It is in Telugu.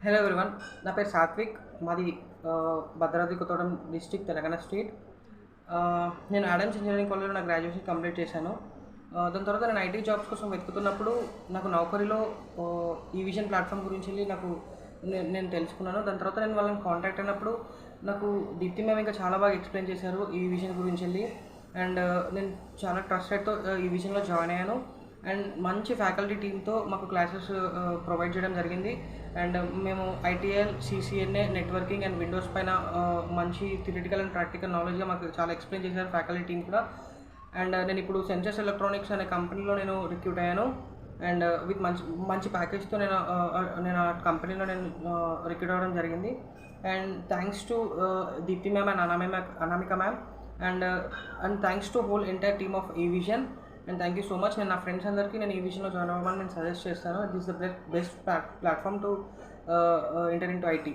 హలో ఎవ్రీవన్, నా పేరు సాత్విక్. మాది భద్రాద్రి కొత్తగూడెం డిస్ట్రిక్ట్, తెలంగాణ స్టేట్. నేను ఆడమ్స్ ఇంజనీరింగ్ కాలేజ్లో నా గ్రాడ్యుయేషన్ కంప్లీట్ చేశాను. దాని తర్వాత నేను ఐటీ జాబ్స్ కోసం వెతుకుతున్నప్పుడు నాకు నౌకరీలో ఈవిజన్ ప్లాట్ఫామ్ గురించి వెళ్ళి నేను తెలుసుకున్నాను. దాని తర్వాత నేను వాళ్ళని కాంటాక్ట్ అయినప్పుడు నాకు దీప్తి మ్యామ్ ఇంకా చాలా బాగా ఎక్స్ప్లెయిన్ చేశారు ఈ విజన్ గురించి వెళ్ళి. అండ్ నేను చాలా ట్రస్టెడ్తో ఈ విజన్లో జాయిన్ అయ్యాను. అండ్ మంచి ఫ్యాకల్టీ టీమ్తో మాకు క్లాసెస్ ప్రొవైడ్ చేయడం జరిగింది. అండ్ మేము ITL, CCNA, networking and Windows పైన మంచి థియరిటికల్ అండ్ ప్రాక్టికల్ నాలెడ్జ్గా మాకు చాలా ఎక్స్ప్లెయిన్ చేశారు ఫ్యాకల్టీ టీమ్ కూడా. అండ్ నేను ఇప్పుడు సెన్సెస్ ఎలక్ట్రానిక్స్ అనే కంపెనీలో నేను రిక్రూట్ అయ్యాను. అండ్ విత్ మంచి ప్యాకేజ్తో నేను ఆ కంపెనీలో రిక్రూట్ అవ్వడం జరిగింది. And thanks to Deepthi ma'am and Anamika ma'am and thanks to whole entire team of eVision. And thank you so much. నేను నా ఫ్రెండ్స్ అందరికీ నేను ఈ విషయంలో జాయిన్ అవ్వమని నేను సజెస్ట్ చేస్తాను. This the best platform to enter in to IT.